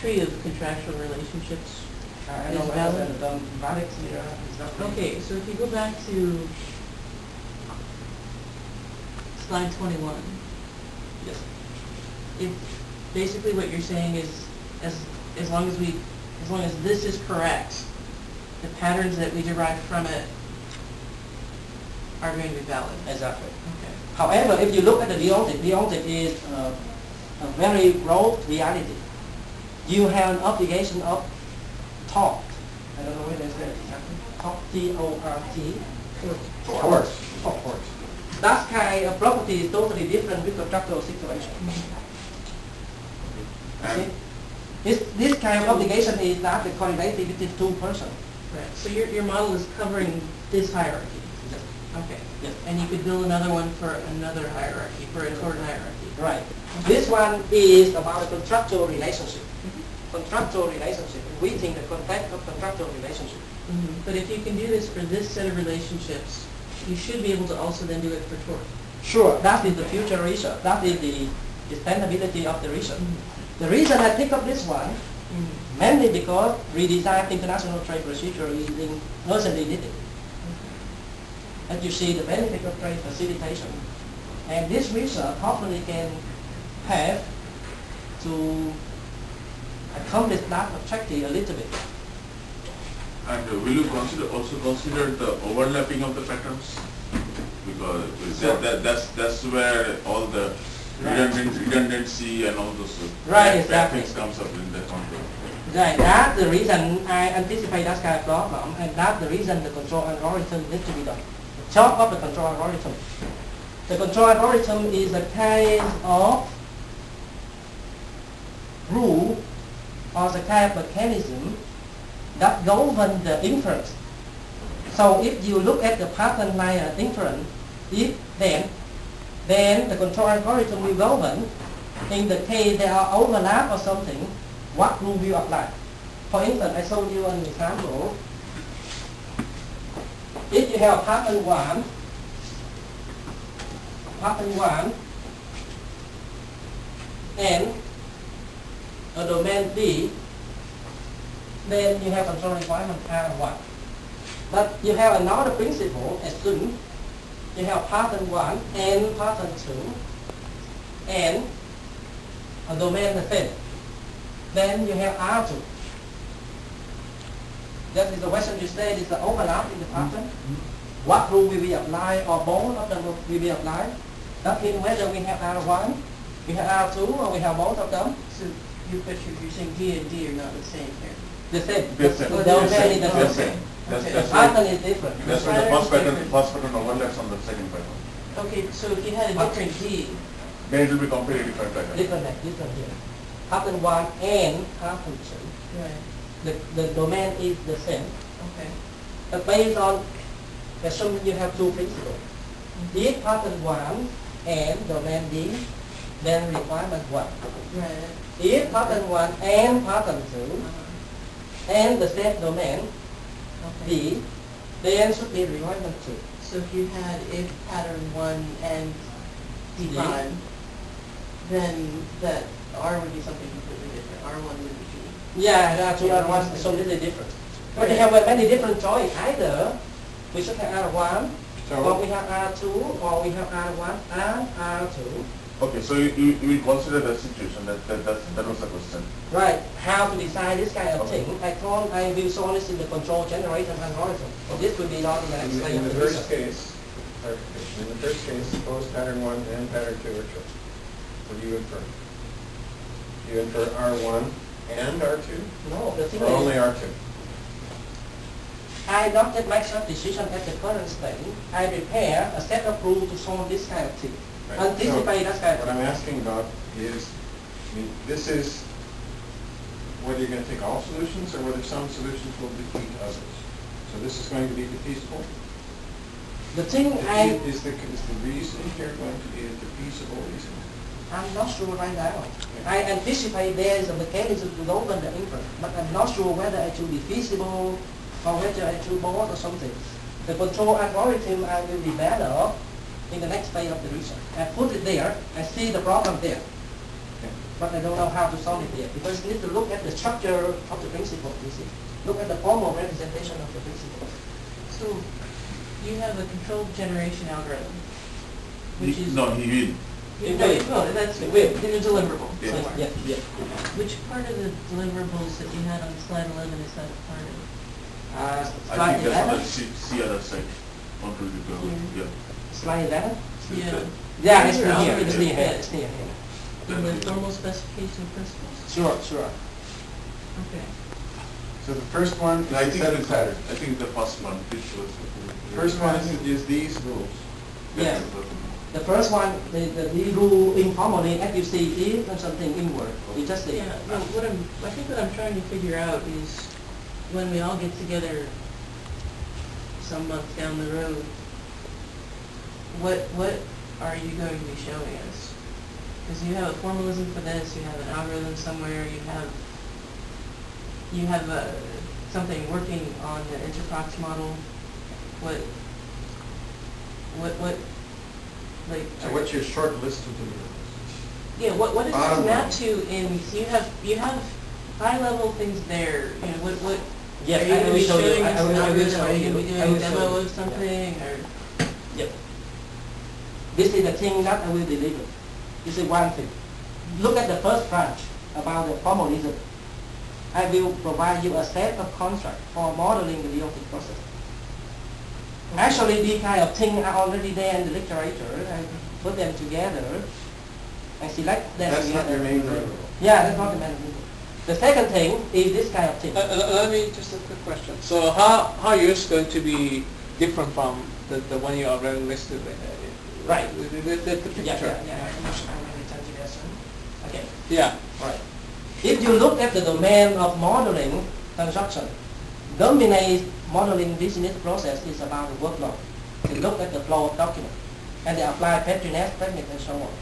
tree of contractual relationships I is don't valid? understand the term valid here. Is that right? Okay, so if you go back to slide 21, Yes. if basically what you're saying is as long as this is correct, the patterns that we derive from it are going to be valid. Exactly. Okay. However, if you look at the deontic is a very broad reality. You have an obligation of tort. I don't know whether it's exactly tort, T-O-R-T. Tort. That kind of property is totally different with contractual situation. See? This kind of obligation is not the correlated between two persons. Right. So your model is covering this hierarchy. Yes. Okay. Yes. And you could build another one for another hierarchy, for a tort hierarchy. Right. This one is about a contractual relationship. Contractual relationship. We think the context of contractual relationship. But if you can do this for this set of relationships, you should be able to also then do it for tort. Sure, that is the future research. That is the extendability of the research. The reason I pick up this one, mainly because redesigned international trade procedure is in urgently needed. And you see the benefit of trade facilitation. And this research hopefully can have to accomplish that objective a little bit. And will you also consider the overlapping of the patterns? Because that's where all the redundancy and all those bad things comes up in the control. Right, that's the reason I anticipate that kind of problem, and that's the reason the control algorithm needs to be done. The job of the control algorithm. The control algorithm is a kind of rule or the kind of mechanism that govern the inference. So if you look at the pattern like an inference, then the control algorithm will govern. In the case there are overlap or something, what rule will apply? For instance, I showed you an example. If you have pattern 1, and a domain B, then you have control requirement R1. But you have another principle, assume you have pattern 1 and pattern 2 and a domain the same. Then you have R2. That is the question you said is the overlap in the pattern. What rule will be applied, or both of them will be applied? That means whether we have R1, we have R2, or we have both of them. So you're saying D and D are not the same here. The same. The same. The domain is the The same. same. Okay. The pattern is different. That's when the first pattern overlaps on the second pattern. Okay, so if you had a different D, Then it will be completely different pattern. Different here. Pattern 1 and pattern 2. right? The domain is the same. Okay. But based on assuming you have two principles. If pattern 1 and domain D, then requirement 1. Right. If pattern 1 and pattern 2 and the same domain Okay. D, then should be requirement 2. So if you had if pattern 1 and D prime, then that R would be something completely different. R1 would be D. Yeah, that two are one so little different. But you have many different choice. Either we should have R1, or we have R2, or we have R1 and R2. Okay, so you will consider that situation. That was the question. Right. How to design this kind of thing? I thought I will show this in the control generator algorithm. So this will be done in the next slide. In the first case, suppose pattern 1 and pattern 2 are true. What do you infer? Do you infer R1 and R2? No, the thing Or only is, R2? I not yet make some decision at the current stage. I prepare a set of rules to solve this kind of thing. Right. Anticipate that kind of What I'm asking about is, this is whether you're going to take all solutions or whether some solutions will defeat others. So this is going to be defeasible. The thing Is the reason here going to be a defeasible reason? I'm not sure right now. I anticipate there is a mechanism to govern the inference, but I'm not sure whether it will be feasible or whether it will both or something. The control algorithm I will develop in the next phase of the research. I put it there, I see the problem there, but I don't know how to solve it yet because you need to look at the the structure of the principle, you see. Look at the formal representation of the principle. So you have a controlled generation algorithm, which is... No, he will. You know, that's It will. in a deliverable Yeah. somewhere. Yeah. Which part of the deliverables that you had on slide 11 is that a part of? I Slide think that's on 11? the C other side. Onto the go. Here. Yeah. Slide 11? Yeah. Yeah, it's Your near here. algorithm, It's near here. yeah. It's near here. In the formal specification principles? Sure. Okay. So the first one I is think set pattern. I think the first one. Which was First one is these rules. Yes. The first one, the rule informally, as you see, is something inward. You just say, Yeah, no, I think what I'm trying to figure out is when we all get together some months down the road, what are you going to be showing us? Because you have a formalism for this, you have an algorithm somewhere, you have something working on the interprox model. What like? So what's your short list of deliverables? Yeah, what does Bottom this map line. to in, so you have high level things there, you know, what, yes, are you I going to will be show you. showing I us will an show algorithm, are you you. going to be I doing a will show demo you. of something, or? Yep. This is the thing that I will deliver. This is one thing. Look at the first branch about the formalism. I will provide you a set of constructs for modeling the deontist process. Actually, these kind of things are already there in the literature. I put them together and select them That's together. not your main deliverable. Yeah, that's not the main deliverable. The second thing is this kind of thing. Let me just a quick question. So how yours going to be different from the one you already listed? Right. The picture. Yeah. I'm really trying to guess. Okay. Yeah. Right. If you look at the domain of modeling construction, dominate modeling business process is about the workload. They look at the flow of document and they apply patronage technique and so on.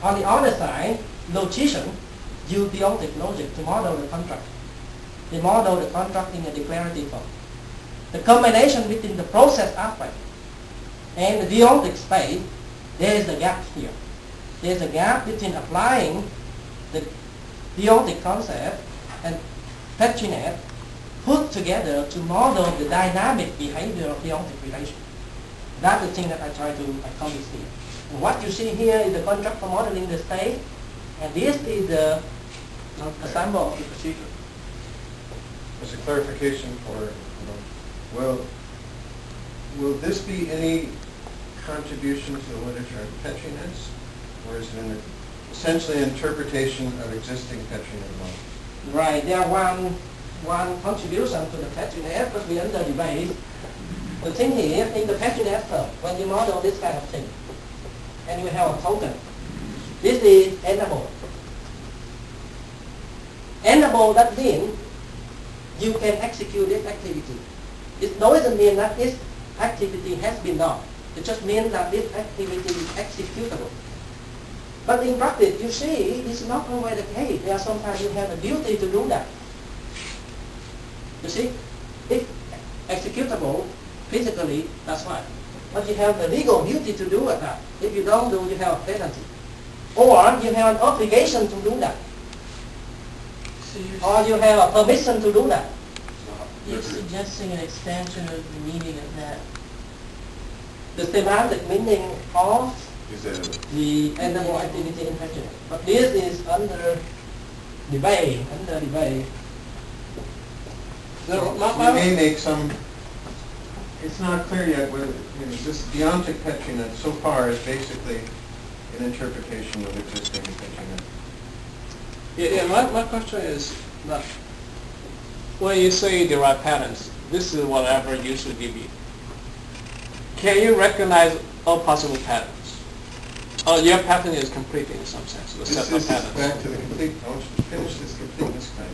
On the other side, logician use deontic logic to model the contract. They model the contract in a declarative form. The combination between the process aspect and the deontic space, there is a gap here. There is a gap between applying the deontic concept and patronage put together to model the dynamic behavior of deontic relation. That's the thing that I try to accomplish here. And what you see here is the contract for modeling the state, and this is the sample of the procedure. As a clarification for, will this be any contribution to the literature of Petrinets, or is it essentially an interpretation of existing Petrinet models? Right, there one contribution to the patronage, but we under debate. The thing here, in the patronage term, when you model this kind of thing, and you have a token, this is enable. Enable, that means you can execute this activity. It doesn't mean that this activity has been done. It just means that this activity is executable. But in practice, you see, it's not always the case. There are sometimes you have a duty to do that. You see, if executable physically, that's fine. But you have the legal duty to do it. If you don't do, you have a penalty. Or you have an obligation to do that. So Or you have a permission to do that. you're suggesting an expansion of the meaning of that. The semantic meaning of Is there the animal activity in patronage. But this is under debate. No, We may make some, it's not clear yet whether, this deontic Petrinet so far is basically an interpretation of existing Petrinet. Yeah, my question is that when you say derive patterns, this is whatever user give you. Can you recognize all possible patterns? Or your pattern is complete in some sense, the This set of is patterns. back to the complete, I want you to finish this completeness claim.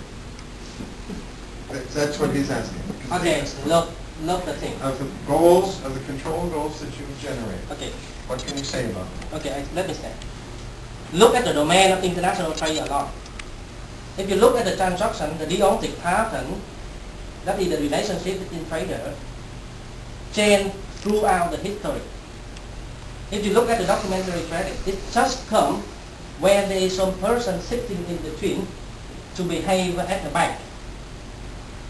That's what he's asking. the Okay, completeness look the thing. of the goals, of the control goals that you generate. Okay, What can you say about them? okay, let me say. Look at the domain of international trade alone. If you look at the transaction, the deontic pattern, that is the relationship between traders, change throughout the history. If you look at the documentary trading, it just comes when there is some person sitting in between to behave at the bank.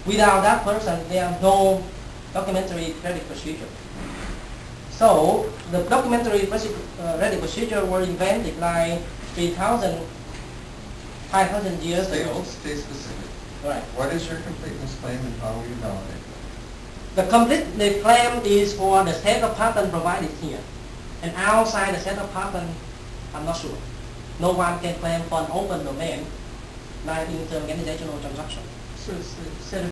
Without that person, there are no documentary credit procedure. So the documentary credit procedure were invented like 5,000 years ago. Stay specific. Right. What is your completeness claim and how will you validate it? The completeness claim is for the set of pattern provided here. And outside the set of pattern, I'm not sure. No one can claim for an open domain like in the organizational transaction. So it's the set of